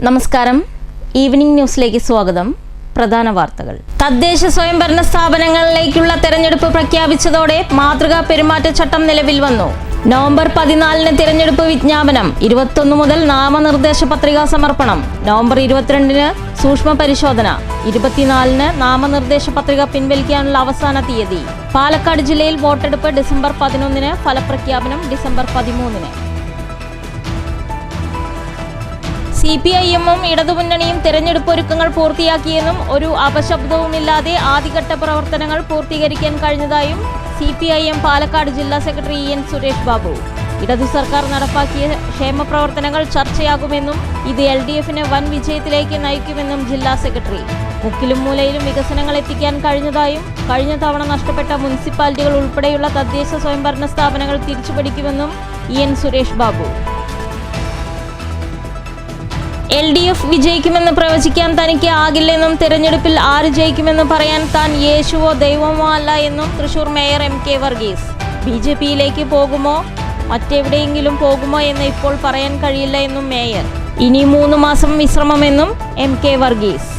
നമസ്കാരം. ഈവനിംഗ് ന്യൂസിലേക്ക് സ്വാഗതം. പ്രധാന വാർത്തകൾ. തദ്ദേശ സ്വയംഭരണ സ്ഥാപനങ്ങളിലേക്കുള്ള തെരഞ്ഞെടുപ്പ് പ്രഖ്യാപിച്ചതോടെ മാതൃകാ പെരുമാറ്റച്ചട്ടം നിലവിൽ വന്നു. നവംബർ 14-ന് തിരഞ്ഞെടുപ്പ് വിജ്ഞാപനം, 21 മുതൽ നാമനിർദ്ദേശ പത്രികാ സമർപ്പണം, നവംബർ 22-ന് സൂക്ഷ്മ പരിശോധന, 24-ന് നാമനിർദ്ദേശ പത്രിക പിൻവലിക്കാനുള്ള അവസാന തീയതി. പാലക്കാട് ജില്ലയിൽ വോട്ടെടുപ്പ് ഡിസംബർ 11-ന്, ഫലപ്രഖ്യാപനം ഡിസംബർ 13-ന്. CPIM-ഉം ഇടതുമുന്നണിയും തെരഞ്ഞെടുപ്പ് ഒരുക്കങ്ങൾ പൂർത്തിയാക്കിയെന്നും ഒരു അപശബ്ദവുമില്ലാതെ ആദ്യഘട്ട പ്രവർത്തനങ്ങൾ പൂർത്തീകരിക്കാൻ കഴിഞ്ഞതായും CPIM പാലക്കാട് ജില്ലാ സെക്രട്ടറി EN സുരേഷ് ബാബു. ഇടതു സർക്കാർ നടപ്പാക്കിയ ക്ഷേമ പ്രവർത്തനങ്ങൾ ചർച്ചയാകുമെന്നും ഇത് LDF-ന് വൻ വിജയത്തിലേക്ക് നയിക്കുമെന്നും ജില്ലാ സെക്രട്ടറി. മുക്കിലും മൂലയിലും വികസനങ്ങൾ എത്തിക്കാൻ കഴിഞ്ഞതായും കഴിഞ്ഞ തവണ നഷ്ടപ്പെട്ട മുനിസിപ്പാലിറ്റികൾ ഉൾപ്പെടെയുള്ള തദ്ദേശ സ്വയംഭരണ സ്ഥാപനങ്ങൾ തിരിച്ചുപിടിക്കുമെന്നും EN സുരേഷ് ബാബു. LDF വിജയിക്കുമെന്ന് പ്രവചിക്കാൻ തനിക്ക് ആകില്ലെന്നും തെരഞ്ഞെടുപ്പിൽ ആര് ജയിക്കുമെന്ന് പറയാൻ താൻ യേശുവോ ദൈവമോ അല്ല എന്നും തൃശൂർ മേയർ MK വർഗീസ്. BJP-യിലേക്ക് പോകുമോ മറ്റെവിടെയെങ്കിലും പോകുമോ എന്ന് ഇപ്പോൾ പറയാൻ കഴിയില്ല എന്നും മേയർ. ഇനി 3 മാസം വിശ്രമമെന്നും MK വർഗീസ്.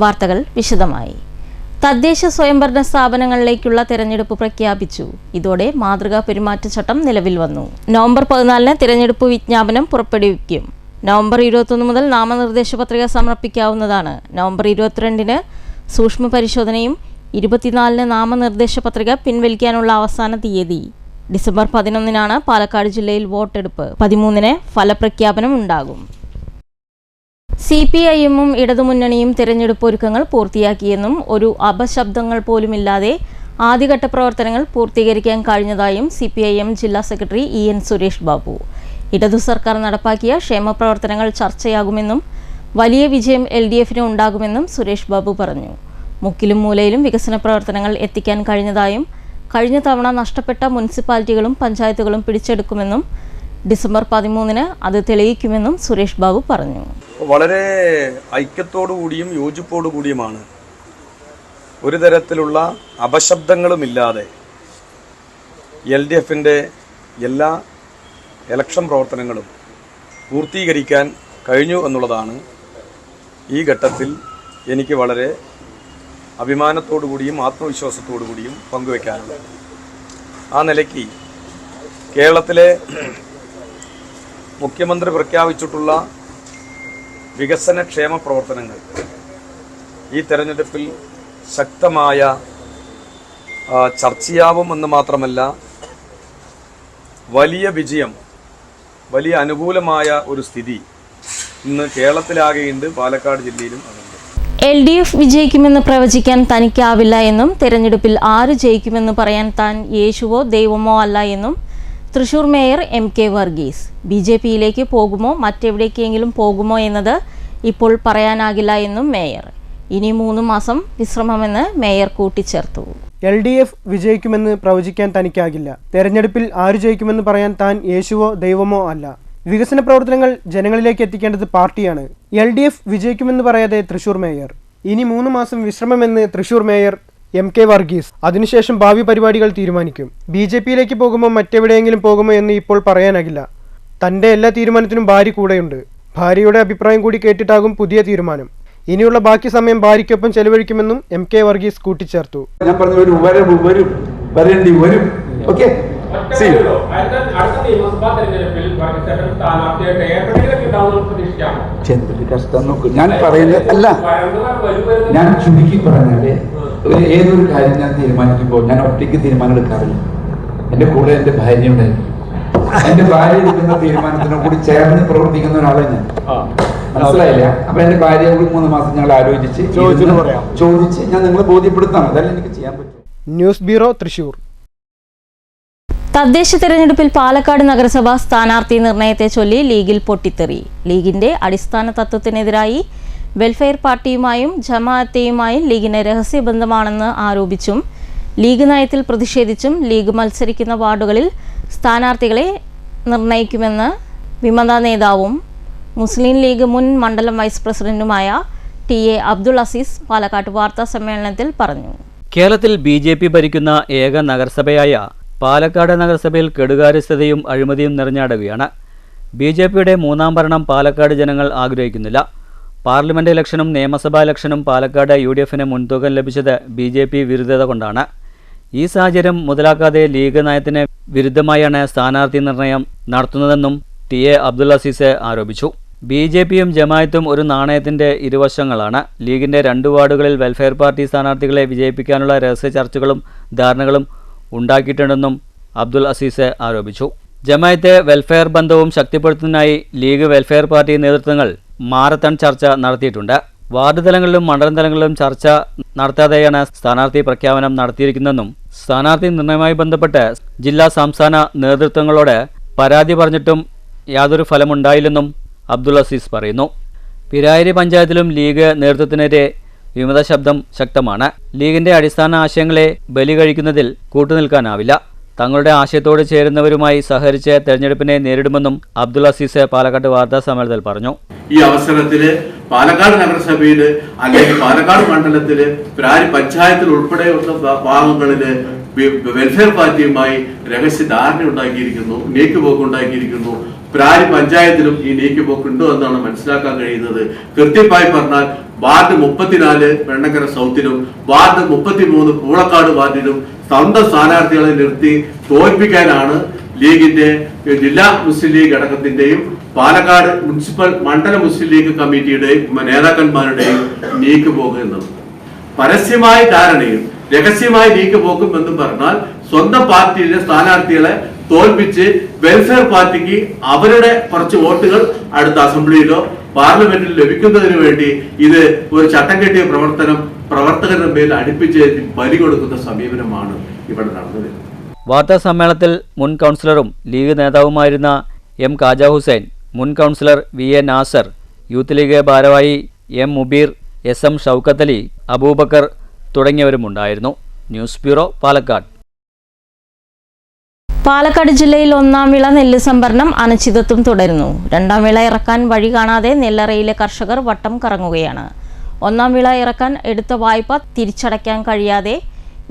വാർത്തകൾ വിശദമായി. തദ്ദേശ സ്വയംഭരണ സ്ഥാപനങ്ങളിലേക്കുള്ള തെരഞ്ഞെടുപ്പ് പ്രഖ്യാപിച്ചു. ഇതോടെ മാതൃകാ പെരുമാറ്റച്ചട്ടം നിലവിൽ വന്നു. നവംബർ 14-ന് തിരഞ്ഞെടുപ്പ് വിജ്ഞാപനം പുറപ്പെടുവിക്കും. നവംബർ 21 മുതൽ നാമനിർദ്ദേശ പത്രിക സമർപ്പിക്കാവുന്നതാണ്. നവംബർ 22-ന് സൂക്ഷ്മ പരിശോധനയും 24-ന് നാമനിർദ്ദേശ പത്രിക പിൻവലിക്കാനുള്ള അവസാന തീയതി. ഡിസംബർ 11-നാണ് പാലക്കാട് ജില്ലയിൽ വോട്ടെടുപ്പ്. 13-ന് ഫലപ്രഖ്യാപനം ഉണ്ടാകും. CPIM-ഉം ഇടതുമുന്നണിയും തെരഞ്ഞെടുപ്പ് ഒരുക്കങ്ങൾ പൂർത്തിയാക്കിയെന്നും ഒരു അപശബ്ദങ്ങൾ പോലുമില്ലാതെ ആദ്യഘട്ട പ്രവർത്തനങ്ങൾ പൂർത്തീകരിക്കാൻ കഴിഞ്ഞതായും CPIM ജില്ലാ സെക്രട്ടറി EN സുരേഷ് ബാബു. ഇടതു സർക്കാർ നടപ്പാക്കിയ ക്ഷേമ പ്രവർത്തനങ്ങൾ ചർച്ചയാകുമെന്നും വലിയ വിജയം LDF-ന് ഉണ്ടാകുമെന്നും സുരേഷ് ബാബു പറഞ്ഞു. മുക്കിലും മൂലയിലും വികസന പ്രവർത്തനങ്ങൾ എത്തിക്കാൻ കഴിഞ്ഞതായും കഴിഞ്ഞ തവണ നഷ്ടപ്പെട്ട മുനിസിപ്പാലിറ്റികളും പഞ്ചായത്തുകളും പിടിച്ചെടുക്കുമെന്നും ഡിസംബർ 13-ന് അത് തെളിയിക്കുമെന്നും സുരേഷ് ബാബു പറഞ്ഞു. വളരെ ഐക്യത്തോടുകൂടിയും യോജിപ്പോടുകൂടിയുമാണ് ഒരു തരത്തിലുള്ള അപശബ്ദങ്ങളുമില്ലാതെ LDF-ന്റെ എല്ലാ ഇലക്ഷൻ പ്രവർത്തനങ്ങളും പൂർത്തീകരിക്കാൻ കഴിഞ്ഞു എന്നുള്ളതാണ് ഈ ഘട്ടത്തിൽ എനിക്ക് വളരെ അഭിമാനത്തോടുകൂടിയും ആത്മവിശ്വാസത്തോടുകൂടിയും പങ്കുവയ്ക്കാനുള്ളത്. ആ നിലയ്ക്ക് കേരളത്തിലെ മുഖ്യമന്ത്രി പ്രഖ്യാപിച്ചിട്ടുള്ള വികസനക്ഷേമ പ്രവർത്തനങ്ങൾ ഈ തെരഞ്ഞെടുപ്പിൽ ശക്തമായ ചർച്ചയാവുമെന്ന് മാത്രമല്ല വലിയ വിജയം, വലിയ അനുകൂലമായ ഒരു സ്ഥിതി ഇന്ന് കേരളത്തിലാകെയുണ്ട്, പാലക്കാട് ജില്ലയിലും അതുണ്ട്. LDF വിജയിക്കുമെന്ന് പ്രവചിക്കാൻ തനിക്കാവില്ല എന്നും തെരഞ്ഞെടുപ്പിൽ ആര് ജയിക്കുമെന്ന് പറയാൻ താൻ യേശുവോ ദൈവമോ അല്ല എന്നും തൃശൂർ മേയർ MK വർഗീസ്. BJP-യിലേക്ക് പോകുമോ മറ്റെവിടേക്കെങ്കിലും പോകുമോ എന്നത് ഇപ്പോൾ പറയാനാകില്ല എന്നും മേയർ. ഇനി 3 മാസം വിശ്രമമെന്ന് മേയർ കൂട്ടിച്ചേർത്തു. LDF വിജയിക്കുമെന്ന് പ്രവചിക്കാൻ തനിക്കാകില്ല. തെരഞ്ഞെടുപ്പിൽ ആര് ജയിക്കുമെന്ന് പറയാൻ താൻ യേശുവോ ദൈവമോ അല്ല. വികസന പ്രവർത്തനങ്ങൾ ജനങ്ങളിലേക്ക് എത്തിക്കേണ്ടത് പാർട്ടിയാണ്. LDF വിജയിക്കുമെന്ന് പറയാതെ തൃശൂർ മേയർ. ഇനി 3 മാസം വിശ്രമമെന്ന് തൃശൂർ മേയർ MK വർഗീസ്. അതിനുശേഷം ഭാവി പരിപാടികൾ തീരുമാനിക്കും. BJP-യിലേക്ക് പോകുമോ മറ്റെവിടെയെങ്കിലും പോകുമോ എന്ന് ഇപ്പോൾ പറയാനാകില്ല. തൻ്റെ എല്ലാ തീരുമാനത്തിനും ഭാര്യ കൂടെയുണ്ട്. ഭാര്യയുടെ അഭിപ്രായം കൂടി കേട്ടിട്ടാകും പുതിയ തീരുമാനം. ഇനിയുള്ള ബാക്കി സമയം ഭാര്യയ്ക്കൊപ്പം ചെലവഴിക്കുമെന്നും MK വർഗീസ് കൂട്ടിച്ചേർത്തു. ഞാൻ പറഞ്ഞ ഒരു വരേണ്ടി വരും. ഓക്കെ, കഷ്ടം നോക്ക്. ഞാൻ പറയുന്നത് അല്ല, ഞാൻ ചുരുക്കി പറഞ്ഞാല് ഏതൊരു കാര്യം ഞാൻ തീരുമാനിക്കുമ്പോൾ ഞാൻ ഒറ്റയ്ക്ക് തീരുമാനം എടുക്കാറില്ല. എൻ്റെ കൂടെ എൻ്റെ ഭാര്യ ഉണ്ടായിരുന്നു. എൻ്റെ ഭാര്യ എടുക്കുന്ന തീരുമാനത്തിനോട് കൂടി ചേർന്ന് പ്രവർത്തിക്കുന്ന ഒരാളെ ഞാൻ. മനസ്സിലായില്ല? അപ്പൊ എൻ്റെ ഭാര്യ 3 മാസം ഞങ്ങൾ ആലോചിച്ച് ചോദിച്ച് ഞാൻ നിങ്ങളെ ബോധ്യപ്പെടുത്താം. അതല്ല എനിക്ക് ചെയ്യാൻ പറ്റും. News bureau, Thrissur. തദ്ദേശ തെരഞ്ഞെടുപ്പിൽ പാലക്കാട് നഗരസഭ സ്ഥാനാർത്ഥി നിർണയത്തെ ചൊല്ലി ലീഗിൽ പൊട്ടിത്തെറി. ലീഗിന്റെ അടിസ്ഥാന തത്വത്തിനെതിരായി വെൽഫെയർ പാർട്ടിയുമായും ജമാഅത്തെയുമായും ലീഗിന് രഹസ്യബന്ധമാണെന്ന് ആരോപിച്ചും ലീഗ് നയത്തിൽ പ്രതിഷേധിച്ചും ലീഗ് മത്സരിക്കുന്ന വാർഡുകളിൽ സ്ഥാനാർത്ഥികളെ നിർണയിക്കുമെന്ന് വിമത നേതാവും മുസ്ലിം ലീഗ് മുൻ മണ്ഡലം വൈസ് പ്രസിഡന്റുമായ TA അബ്ദുൾ അസീസ് പാലക്കാട് വാർത്താ സമ്മേളനത്തിൽ പറഞ്ഞു. കേരളത്തിൽ BJP ഭരിക്കുന്ന ഏക നഗരസഭയായ പാലക്കാട് നഗരസഭയിൽ കെടുകാര്യസ്ഥതയും അഴിമതിയും നിറഞ്ഞാടുകയാണ്. BJPയുടെ മൂന്നാം ഭരണം പാലക്കാട് ജനങ്ങൾ ആഗ്രഹിക്കുന്നില്ല. പാർലമെന്റ് ഇലക്ഷനും നിയമസഭാ ഇലക്ഷനും പാലക്കാട് UDFന് മുൻതൂക്കം ലഭിച്ചത് BJP വിരുദ്ധത കൊണ്ടാണ്. ഈ സാഹചര്യം മുതലാക്കാതെ ലീഗ് നയത്തിന് വിരുദ്ധമായാണ് സ്ഥാനാർത്ഥി നിർണയം നടത്തുന്നതെന്നും TA അബ്ദുൽ അസീസ് ആരോപിച്ചു. BJPയും ജമായത്തും ഒരു നാണയത്തിന്റെ ഇരുവശങ്ങളാണ്. ലീഗിന്റെ 2 വാർഡുകളിൽ വെൽഫെയർ പാർട്ടി സ്ഥാനാർത്ഥികളെ വിജയിപ്പിക്കാനുള്ള രഹസ്യ ചർച്ചകളും ധാരണകളും ഉണ്ടാക്കിയിട്ടുണ്ടെന്നും അബ്ദുൽ അസീസ് ആരോപിച്ചു. ജമായത്തെ വെൽഫെയർ ബന്ധവും ശക്തിപ്പെടുത്തുന്നതിനായി ലീഗ് വെൽഫെയർ പാർട്ടി നേതൃത്വങ്ങൾ മാരത്തൺ ചർച്ച നടത്തിയിട്ടുണ്ട്. വാർഡ് തലങ്ങളിലും മണ്ഡലം തലങ്ങളിലും ചർച്ച നടത്താതെയാണ് സ്ഥാനാർത്ഥി പ്രഖ്യാപനം നടത്തിയിരിക്കുന്നതെന്നും സ്ഥാനാർത്ഥി നിർണയവുമായി ബന്ധപ്പെട്ട് ജില്ലാ സംസ്ഥാന നേതൃത്വങ്ങളോട് പരാതി പറഞ്ഞിട്ടും യാതൊരു ഫലമുണ്ടായില്ലെന്നും അബ്ദുൽ അസീസ് പറയുന്നു. പിരായിരി പഞ്ചായത്തിലും ലീഗ് നേതൃത്വത്തിനെതിരെ വിമത ശബ്ദം ശക്തമാണ്. ലീഗിന്റെ അടിസ്ഥാന ആശയങ്ങളെ ബലി കഴിക്കുന്നതിൽ കൂട്ടുനിൽക്കാനാവില്ല. തങ്ങളുടെ ആശയത്തോട് ചേരുന്നവരുമായി സഹകരിച്ച് തെരഞ്ഞെടുപ്പിനെ നേരിടുമെന്നും അബ്ദുൽ അസീസ് പാലക്കാട് വാർത്താ സമ്മേളനത്തിൽ പറഞ്ഞു. ഈ അവസരത്തിൽ പാലക്കാട് നഗരസഭയിൽ അല്ലെങ്കിൽ പാലക്കാട് മണ്ഡലത്തില് പിരാരി പഞ്ചായത്തിൽ ഉൾപ്പെടെയുള്ള ഭാഗങ്ങളില് വെൽഫെയർ പാർട്ടിയുമായി രഹസ്യ ധാരണ ഉണ്ടാക്കിയിരിക്കുന്നു, നീക്കുപോക്ക് ഉണ്ടാക്കിയിരിക്കുന്നു. പിരാരി പഞ്ചായത്തിലും ഈ നീക്കുപോക്കുണ്ടോ എന്നാണ് മനസ്സിലാക്കാൻ കഴിയുന്നത്. കൃത്യമായി പറഞ്ഞാൽ വാർഡ് 34 വെണ്ണക്കര സൗത്തിലും വാർഡ് 33 പൂളക്കാട് വാർഡിലും സ്വന്തം സ്ഥാനാർത്ഥികളെ നിർത്തി തോൽപ്പിക്കാനാണ് ലീഗിന്റെ ജില്ലാ മുസ്ലിം ലീഗ് ഘടകത്തിന്റെയും പാലക്കാട് മുനിസിപ്പൽ മണ്ഡല മുസ്ലിം ലീഗ് കമ്മിറ്റിയുടെയും നേതാക്കന്മാരുടെയും നീക്കുപോക്ക് എന്നത്. പരസ്യമായ ധാരണയും രഹസ്യമായ നീക്കുപോക്കും എന്നും പറഞ്ഞാൽ സ്വന്തം പാർട്ടിയിലെ സ്ഥാനാർത്ഥികളെ തോൽപ്പിച്ച് വെൽഫെയർ പാർട്ടിക്ക് അവരുടെ കുറച്ച് വോട്ടുകൾ അടുത്ത അസംബ്ലിയിലോ പാർലമെന്റിൽ ലഭിക്കുന്നതിന് വേണ്ടി ഇത് ഒരു ചട്ടം കെട്ടിയ പ്രവർത്തകരുടെ മേൽ അടുപ്പിച്ച് ബലി കൊടുക്കുന്ന സമീപനമാണ് ഇവിടെ നടന്നത്. വാർത്താ സമ്മേളനത്തിൽ മുൻ കൗൺസിലറും ലീഗ് നേതാവുമായിരുന്ന M കാജ ഹുസൈൻ, മുൻ councillor VA Nasar, youth league ഭാരവാഹി M മുബീർ, SM ഷൗക്കത്ത് അലി, അബൂബക്കർ തുടങ്ങിയവരുമുണ്ടായിരുന്നു. News bureau, Palakkad. പാലക്കാട് ജില്ലയിൽ 1ാം വിള നെല്ല് സംഭരണം അനിശ്ചിതത്വം തുടരുന്നു. 2ാം വിള ഇറക്കാൻ വഴി കാണാതെ നെല്ലറയിലെ കർഷകർ വട്ടം കറങ്ങുകയാണ്. 1ാം വിള ഇറക്കാൻ എടുത്ത വായ്പ തിരിച്ചടയ്ക്കാൻ കഴിയാതെ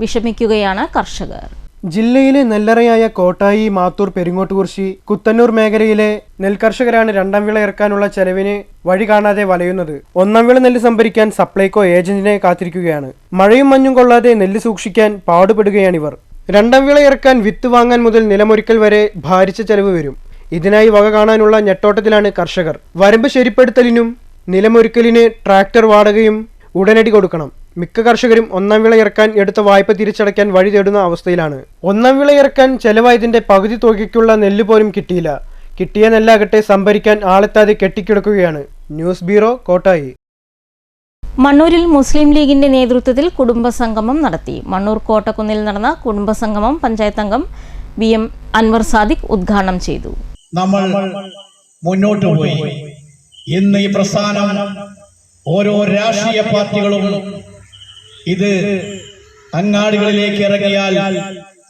വിഷമിക്കുകയാണ് കർഷകർ. ജില്ലയിലെ നെല്ലറയായ കോട്ടായി, മാത്തൂർ, പെരിങ്ങോട്ടുകുറിശി, കുത്തന്നൂർ മേഖലയിലെ നെൽകർഷകരാണ് 2ാം വിള ഇറക്കാനുള്ള ചെലവിന് വഴി കാണാതെ വലയുന്നത്. 1ാം വിള നെല്ല് സംഭരിക്കാൻ സപ്ലൈകോ ഏജന്റിനെ കാത്തിരിക്കുകയാണ്. മഴയും മഞ്ഞും കൊള്ളാതെ നെല്ല് സൂക്ഷിക്കാൻ പാടുപെടുകയാണിവർ. 2ാം വിള ഇറക്കാൻ വിത്ത് വാങ്ങാൻ മുതൽ നിലമൊരുക്കൽ വരെ ഭാരിച്ച ചെലവ് വരും. ഇതിനായി വക കാണാനുള്ള ഞെട്ടോട്ടത്തിലാണ് കർഷകർ. വരമ്പ് ശരിപ്പെടുത്തലിനും നിലമൊരുക്കലിന് ട്രാക്ടർ വാടകയും ഉടനടി കൊടുക്കണം. മിക്ക കർഷകരും 1ാം വിള ഇറക്കാൻ എടുത്ത വായ്പ തിരിച്ചടയ്ക്കാൻ വഴി തേടുന്ന അവസ്ഥയിലാണ്. 1ാം വിള ഇറക്കാൻ ചെലവായതിന്റെ പകുതി തുകയ്ക്കുള്ള നെല്ല് പോലും കിട്ടിയില്ല. കിട്ടിയ നെല്ലാകട്ടെ സംഭരിക്കാൻ ആളെത്താതെ കെട്ടിക്കിടക്കുകയാണ്. News bureau, Kottayi. മണ്ണൂരിൽ മുസ്ലിം ലീഗിന്റെ നേതൃത്വത്തിൽ കുടുംബസംഗമം നടത്തി. മണ്ണൂർ കോട്ടക്കുന്നിൽ നടന്ന കുടുംബസംഗമം പഞ്ചായത്ത് അംഗം BM അൻവർ സാദിഖ് ഉദ്ഘാടനം ചെയ്തു. നമ്മൾ മുന്നോട്ട് പോയി. ഇന്ന് ഈ പ്രസ്ഥാനം ഓരോ രാഷ്ട്രീയ പാർട്ടികളും ഇത് അങ്ങാടികളിലേക്ക് ഇറങ്ങിയാൽ,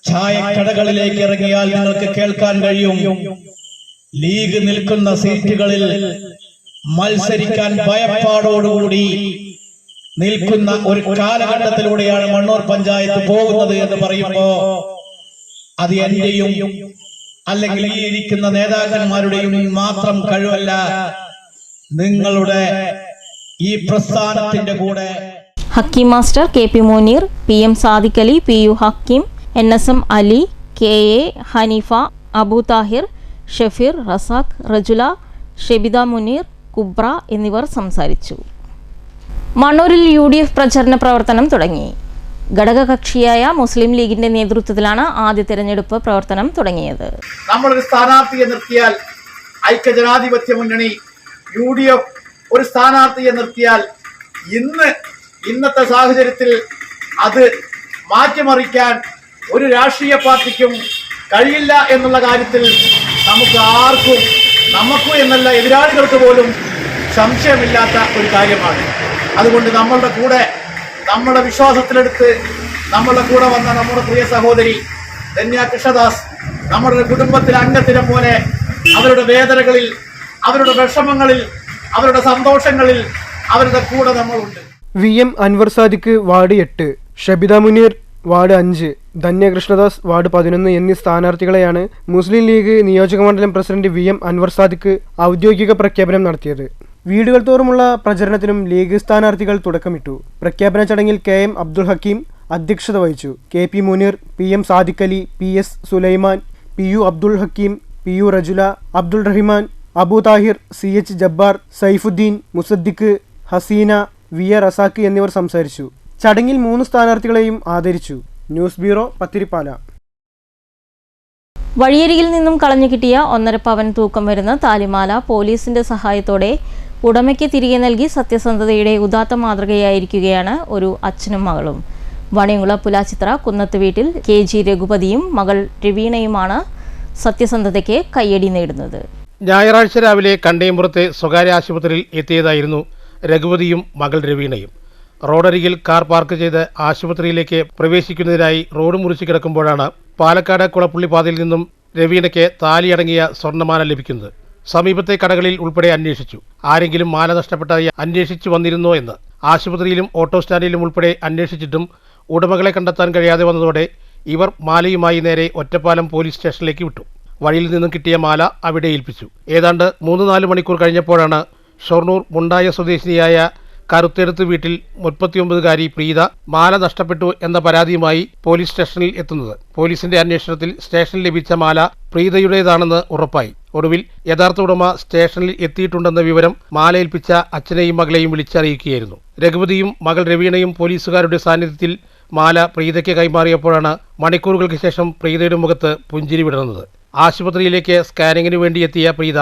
ചായക്കടകളിലേക്ക് ഇറങ്ങിയാൽ നിങ്ങൾക്ക് കേൾക്കാൻ കഴിയും. ലീഗ് നിൽക്കുന്ന സീറ്റുകളിൽ മത്സരിക്കാൻ ഭയപ്പാടോടുകൂടി നിൽക്കുന്ന ഒരു കാലഘട്ടത്തിലൂടെയാണ് മണ്ണൂർ പഞ്ചായത്ത് പോകുന്നത് എന്ന് പറയുമ്പോ അത് എന്റെയും അല്ലെങ്കിൽ ഈ ഇരിക്കുന്ന നേതാക്കന്മാരുടെയും മാത്രം കഴിവല്ല, നിങ്ങളുടെ ഈ പ്രസ്ഥാനത്തിന്റെ കൂടെ Hakeem master, KP Muneer, PM Sadiq Ali, PU Hakeem, NSM Ali, KA Haneefa, Abu Thahir, Shafeer, Razak, Rajula, Shebida Muneer, Kubra എന്നിവർ സംസാരിച്ചു. മണ്ണൂരിൽ UDF പ്രചരണ പ്രവർത്തനം തുടങ്ങി. ഘടകകക്ഷിയായ മുസ്ലിം ലീഗിന്റെ നേതൃത്വത്തിലാണ് ആദ്യ തെരഞ്ഞെടുപ്പ് പ്രവർത്തനം തുടങ്ങിയത്. നമ്മളൊരു സ്ഥാനാർത്ഥിയെ നിർത്തിയാൽ, ഐക്യജനാധിപത്യ മുന്നണി UDF ഒരു സ്ഥാനാർത്ഥിയെ നിർത്തിയാൽ ഇന്നത്തെ സാഹചര്യത്തിൽ അത് മാറ്റിമറിക്കാൻ ഒരു രാഷ്ട്രീയ പാർട്ടിക്കും കഴിയില്ല എന്നുള്ള കാര്യത്തിൽ നമുക്ക് ആർക്കും, നമുക്കും എന്നല്ല എതിരാളികൾക്ക് പോലും സംശയമില്ലാത്ത ഒരു കാര്യമാണ്. അതുകൊണ്ട് നമ്മളുടെ കൂടെ, നമ്മുടെ വിശ്വാസത്തിലെടുത്ത് നമ്മളുടെ കൂടെ വന്ന നമ്മുടെ പ്രിയ സഹോദരി ധന്യ കൃഷ്ണദാസ് നമ്മുടെ കുടുംബത്തിലെ അംഗത്തിനെ പോലെ അവരുടെ വേദനകളിൽ, അവരുടെ വിഷമങ്ങളിൽ, അവരുടെ സന്തോഷങ്ങളിൽ അവരുടെ കൂടെ നമ്മളുണ്ട്. VM Anwar Sadiq ward 8, Shabida Muneer ward 5, Dhanyakrishnadas ward 11 എന്നീ സ്ഥാനാർത്ഥികളെയാണ് മുസ്ലിം ലീഗ് നിയോജകമണ്ഡലം പ്രസിഡന്റ് VM അൻവർ സാദിഖ് ഔദ്യോഗിക പ്രഖ്യാപനം നടത്തിയത്. വീടുകൾ തോറുമുള്ള പ്രചരണത്തിനും ലീഗ് സ്ഥാനാർത്ഥികൾ തുടക്കമിട്ടു. പ്രഖ്യാപന ചടങ്ങിൽ KM അബ്ദുൽ ഹക്കീം അധ്യക്ഷത വഹിച്ചു. KP Muneer, PM Sadiq Ali, PS Sulaiman, PU Abdul Hakeem, PU Rajula, Abdul Rahiman, Abu Thahir, CH Jabbar, Saifuddin, Musaddiq, Hasina, VA Razak എന്നിവർ സംസാരിച്ചു. ചടങ്ങിൽ 3 സ്ഥാനാർത്ഥികളെയും ആദരിച്ചു. News bureau, Pathirippala. വഴിയരികിൽ നിന്നും കളഞ്ഞു കിട്ടിയ 1.5 പവൻ തൂക്കം വരുന്ന താലിമാല പോലീസിന്റെ സഹായത്തോടെ ഉടമയ്ക്ക് തിരികെ നൽകി സത്യസന്ധതയുടെ ഉദാത്ത മാതൃകയായിരിക്കുകയാണ് ഒരു അച്ഛനും മകളും. വണിയുള പുലാച്ചിത്ര കുന്നത്ത് വീട്ടിൽ KG രഘുപതിയും മകൾ രവീണയുമാണ് സത്യസന്ധതയ്ക്ക് കയ്യടി നേടുന്നത്. ഞായറാഴ്ച രാവിലെ കണ്ടേമ്പുറത്തെ സ്വകാര്യ ആശുപത്രിയിൽ എത്തിയതായിരുന്നു രഘുപതിയും മകൾ രവീണയും. റോഡരികിൽ കാർ പാർക്ക് ചെയ്ത് ആശുപത്രിയിലേക്ക് പ്രവേശിക്കുന്നതിനായി റോഡ് മുറിച്ച് കിടക്കുമ്പോഴാണ് പാലക്കാട് കുളപ്പുള്ളി പാതയിൽ നിന്നും രവീണയ്ക്ക് താലിയടങ്ങിയ സ്വർണ്ണമാല ലഭിക്കുന്നത്. സമീപത്തെ കടകളിൽ ഉൾപ്പെടെ അന്വേഷിച്ചു. ആരെങ്കിലും മാല നഷ്ടപ്പെട്ടായി അന്വേഷിച്ചു വന്നിരുന്നോ എന്ന്. ആശുപത്രിയിലും ഓട്ടോ സ്റ്റാൻഡിലും ഉൾപ്പെടെ അന്വേഷിച്ചിട്ടും ഉടമകളെ കണ്ടെത്താൻ കഴിയാതെ വന്നതോടെ ഇവർ മാലയുമായി നേരെ ഒറ്റപ്പാലം പോലീസ് സ്റ്റേഷനിലേക്ക് വിട്ടു. വഴിയിൽ നിന്നും കിട്ടിയ മാല അവിടെ ഏൽപ്പിച്ചു. ഏതാണ്ട് 3-4 മണിക്കൂർ കഴിഞ്ഞപ്പോഴാണ് ഷൊർണൂർ മുണ്ടായ സ്വദേശിനിയായ കറുത്തെടുത്ത് വീട്ടിൽ 39-കാരി പ്രീത മാല നഷ്ടപ്പെട്ടു എന്ന പരാതിയുമായി പോലീസ് സ്റ്റേഷനിൽ എത്തുന്നത്. പോലീസിന്റെ അന്വേഷണത്തിൽ സ്റ്റേഷനിൽ ലഭിച്ച മാല പ്രീതയുടേതാണെന്ന് ഉറപ്പായി. ഒടുവിൽ യഥാർത്ഥ ഉടമ സ്റ്റേഷനിൽ എത്തിയിട്ടുണ്ടെന്ന വിവരം മാല ഏൽപ്പിച്ച അച്ഛനെയും മകളെയും വിളിച്ചറിയിക്കുകയായിരുന്നു. രഘുപതിയും മകൾ രവീണയും പോലീസുകാരുടെ സാന്നിധ്യത്തിൽ മാല പ്രീതയ്ക്ക് കൈമാറിയപ്പോഴാണ് മണിക്കൂറുകൾക്ക് ശേഷം പ്രീതയുടെ മുഖത്ത് പുഞ്ചിരി വിടർന്നത്. ആശുപത്രിയിലേക്ക് സ്കാനിങ്ങിനു വേണ്ടി എത്തിയ പ്രീത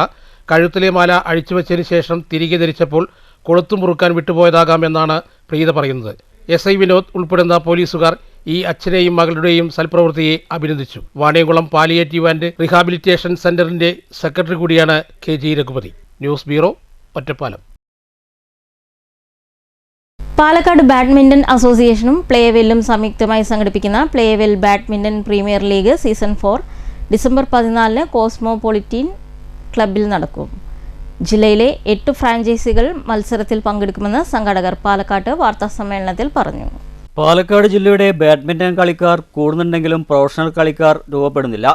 കഴുത്തിലെ മാല അഴിച്ചുവെച്ചതിന് ശേഷം തിരികെ ധരിച്ചപ്പോൾ കൊളുത്തു മുറുക്കാൻ വിട്ടുപോയതാകാമെന്നാണ് പ്രീത പറയുന്നത്. SI വിനോദ് ഉൾപ്പെടുന്ന പോലീസുകാർ ഈ അച്ഛനെയും മകളുടെയും സൽപ്രവൃത്തിയെ അഭിനന്ദിച്ചു. വാണിയംകുളം പാലിയേറ്റീവ് ആൻഡ് റീഹാബിലിറ്റേഷൻ സെന്ററിന്റെ സെക്രട്ടറി കൂടിയാണ് KG Raghupathi. News bureau, Ottapalam. Palakkad badminton അസോസിയേഷനും പ്ലേവെല്ലും സംയുക്തമായി സംഘടിപ്പിക്കുന്ന Playwell badminton premier league season 4 December 14 cosmopolitan ക്ലബിൽ നടക്കും. ജില്ലയിലെ 8 ഫ്രാഞ്ചൈസികൾ മത്സരത്തിൽ പങ്കെടുക്കുമെന്ന് സംഘാടകർ പാലക്കാട്ട് വാർത്താസമ്മേളനത്തിൽ പറഞ്ഞു. പാലക്കാട് ജില്ലയുടെ ബാഡ്മിന്റൺ കളിക്കാർ കൂടുന്നുണ്ടെങ്കിലും പ്രൊഫഷണൽ കളിക്കാർ രൂപപ്പെടുന്നില്ല.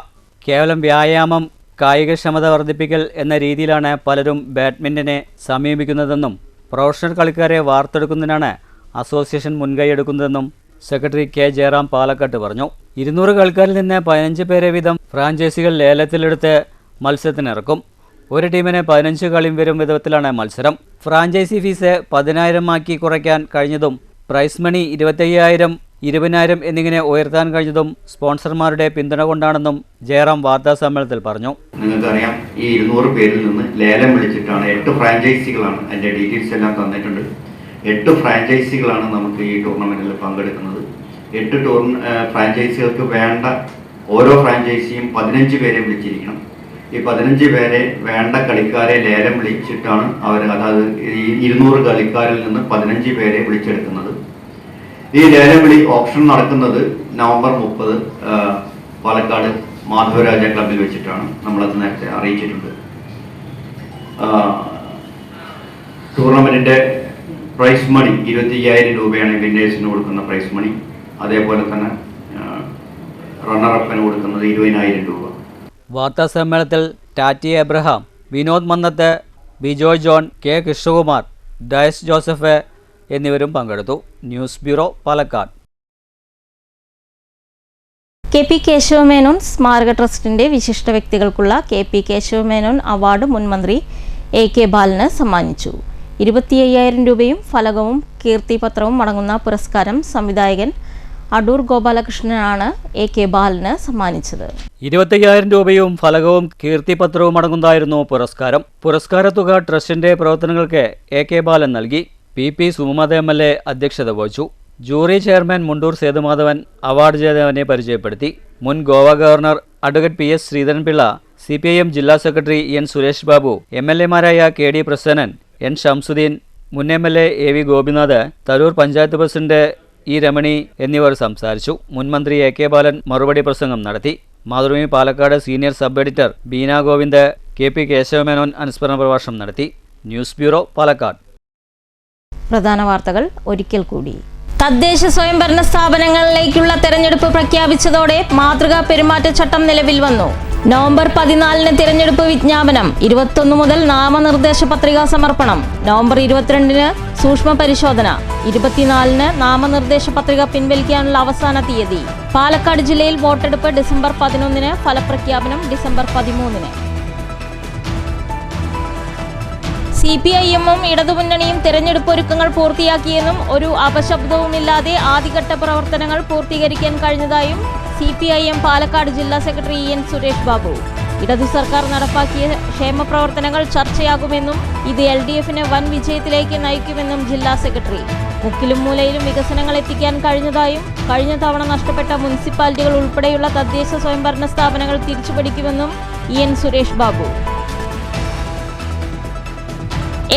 കേവലം വ്യായാമം, കായികക്ഷമത വർദ്ധിപ്പിക്കൽ എന്ന രീതിയിലാണ് പലരും ബാഡ്മിന്റനെ സമീപിക്കുന്നതെന്നും പ്രൊഫഷണൽ കളിക്കാരെ വാർത്തെടുക്കുന്നതിനാണ് അസോസിയേഷൻ മുൻകൈയെടുക്കുന്നതെന്നും സെക്രട്ടറി K ജയറാം പാലക്കാട്ട് പറഞ്ഞു. 200 കളിക്കാരിൽ നിന്ന് 15 പേരെ വീതം ഫ്രാഞ്ചൈസികൾ ലേലത്തിലെടുത്ത് മത്സരത്തിനിറക്കും. ഒരു ടീമിന് 15 കളിയും വരും വിധത്തിലാണ് മത്സരം. ഫ്രാഞ്ചൈസി ഫീസ് 10,000 ആക്കി കുറയ്ക്കാൻ കഴിഞ്ഞതും പ്രൈസ് മണി 25,000, 20,000 എന്നിങ്ങനെ ഉയർത്താൻ കഴിഞ്ഞതും സ്പോൺസർമാരുടെ പിന്തുണ കൊണ്ടാണെന്നും ജയറാം വാർത്താ സമ്മേളനത്തിൽ പറഞ്ഞു. നിങ്ങൾക്കറിയാം, ഈ 200 പേരിൽ നിന്ന് ലേലം വിളിച്ചിട്ടാണ് 8 ഫ്രാഞ്ചൈസികളാണ്, അതിൻ്റെ ഡീറ്റെയിൽസ് എല്ലാം തന്നിട്ടുണ്ട്. 8 ഫ്രാഞ്ചൈസികളാണ് നമുക്ക് ഈ ടൂർണമെൻറ്റിൽ പങ്കെടുക്കുന്നത്. 8 ഫ്രാഞ്ചൈസികൾക്ക് വേണ്ട ഓരോ ഫ്രാഞ്ചൈസിയും 15 പേരെ വിളിച്ചിരിക്കണം. ഈ 15 പേരെ വേണ്ട കളിക്കാരെ ലേലം വിളിച്ചിട്ടാണ് അവർ, അതായത് ഈ 200 കളിക്കാരിൽ നിന്ന് 15 പേരെ വിളിച്ചെടുക്കുന്നത്. ഈ ലേലം വിളി ഓപ്ഷൻ നടക്കുന്നത് നവംബർ 30 പാലക്കാട് മാധവരാജ ക്ലബിൽ വെച്ചിട്ടാണ്. നമ്മളത് നേരത്തെ അറിയിച്ചിട്ടുണ്ട്. ടൂർണമെന്റിന്റെ പ്രൈസ് മണി 25,000 രൂപയാണ് വിന്നേഴ്സിന് കൊടുക്കുന്ന പ്രൈസ് മണി. അതേപോലെ തന്നെ റണ്ണറപ്പിന് കൊടുക്കുന്നത് 20,000 രൂപ. വാർത്താ സമ്മേളനത്തിൽ ടാറ്റി എബ്രഹാം, വിനോദ് മന്നത്ത്, ബിജോയ് ജോൺ, K കൃഷ്ണകുമാർ, ഡയസ് ജോസഫ് എന്നിവരും പങ്കെടുത്തു. News bureau, Palakkad. KP Kesavamenon സ്മാരക ട്രസ്റ്റിന്റെ വിശിഷ്ട വ്യക്തികൾക്കുള്ള KP കേശവമേനോൻ അവാർഡ് മുൻ മന്ത്രി AK ബാലന് സമ്മാനിച്ചു. 25,000 രൂപയും ഫലകവും കീർത്തിപത്രവും അടങ്ങുന്ന പുരസ്കാരം സംവിധായകൻ അടൂർ ഗോപാലകൃഷ്ണനാണ് AK ബാലന് സമ്മാനിച്ചത്. 25,000 രൂപയും ഫലകവും കീർത്തിപത്രവും അടങ്ങുന്നതായിരുന്നു പുരസ്കാരം. പുരസ്കാര തുക ട്രസ്റ്റിന്റെ പ്രവർത്തനങ്ങൾക്ക് AK ബാലൻ നൽകി. PP സുമമത MLA അധ്യക്ഷത വഹിച്ചു. Jury chairman Mundur Sethumadhavan award ജേതാവിനെ പരിചയപ്പെടുത്തി. മുൻ Goa governor advocate PS Sreedharanpillai, CPIM ജില്ലാ secretary N Suresh Babu, MLA മാരായ KD പ്രസന്നൻ, N ഷംസുദ്ദീൻ, മുൻ MLA AV Gopinath, Tharoor panchayat president E Ramani എന്നിവർ സംസാരിച്ചു. മുൻ മന്ത്രി AK ബാലൻ മറുപടി പ്രസംഗം നടത്തി. Mathrubhumi Palakkad senior sub editor Beena Govind KP Kesavamenon അനുസ്മരണ പ്രഭാഷണം നടത്തി. News bureau, Palakkad. പ്രധാന വാർത്തകൾ ഒരിക്കൽ കൂടി. തദ്ദേശ സ്വയംഭരണ സ്ഥാപനങ്ങളിലേക്കുള്ള തെരഞ്ഞെടുപ്പ് പ്രഖ്യാപിച്ചതോടെ മാതൃകാ പെരുമാറ്റച്ചട്ടം നിലവിൽ വന്നു. നവംബർ 14 തിരഞ്ഞെടുപ്പ് വിജ്ഞാപനം, 21 മുതൽ നാമനിർദ്ദേശ പത്രികാ സമർപ്പണം, നവംബർ 22 സൂക്ഷ്മ പരിശോധന, 24 നാമനിർദ്ദേശ പത്രിക പിൻവലിക്കാനുള്ള അവസാന തീയതി. പാലക്കാട് ജില്ലയിൽ വോട്ടെടുപ്പ് ഡിസംബർ 11, ഫലപ്രഖ്യാപനം ഡിസംബർ 13. CPIM-ഉം ഇടതുമുന്നണിയും തെരഞ്ഞെടുപ്പ് ഒരുക്കങ്ങൾ പൂർത്തിയാക്കിയെന്നും ഒരു അപശബ്ദവുമില്ലാതെ ആദ്യഘട്ട പ്രവർത്തനങ്ങൾ പൂർത്തീകരിക്കാൻ കഴിഞ്ഞതായും CPIM പാലക്കാട് ജില്ലാ സെക്രട്ടറി EN സുരേഷ് ബാബു. ഇടതു സർക്കാർ നടപ്പാക്കിയ ക്ഷേമ പ്രവർത്തനങ്ങൾ ചർച്ചയാകുമെന്നും ഇത് LDF-ന് വൻ വിജയത്തിലേക്ക് നയിക്കുമെന്നും ജില്ലാ സെക്രട്ടറി. മുക്കിലും മൂലയിലും വികസനങ്ങൾ എത്തിക്കാൻ കഴിഞ്ഞതായും കഴിഞ്ഞ തവണ നഷ്ടപ്പെട്ട മുനിസിപ്പാലിറ്റികൾ ഉൾപ്പെടെയുള്ള തദ്ദേശ സ്വയംഭരണ സ്ഥാപനങ്ങൾ തിരിച്ചുപിടിക്കുമെന്നും EN സുരേഷ് ബാബു.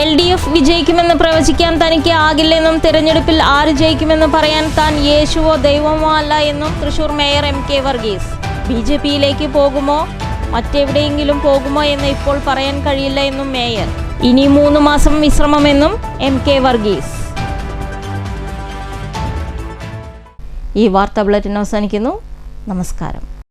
LDF വിജയിക്കുമെന്ന് പ്രവചിക്കാൻ തനിക്ക് ആകില്ലെന്നും തെരഞ്ഞെടുപ്പിൽ ആര് ജയിക്കുമെന്ന് പറയാൻ താൻ യേശുവോ ദൈവമോ അല്ല എന്നും തൃശൂർ മേയർ MK വർഗീസ്. BJP-യിലേക്ക് പോകുമോ മറ്റെവിടെയെങ്കിലും പോകുമോ എന്ന് ഇപ്പോൾ പറയാൻ കഴിയില്ല എന്നും മേയർ. ഇനി 3 മാസം വിശ്രമമെന്നും MK വർഗീസ്. ഈ വാർത്താ ബുള്ളറ്റിൻ അവസാനിക്കുന്നു. നമസ്കാരം.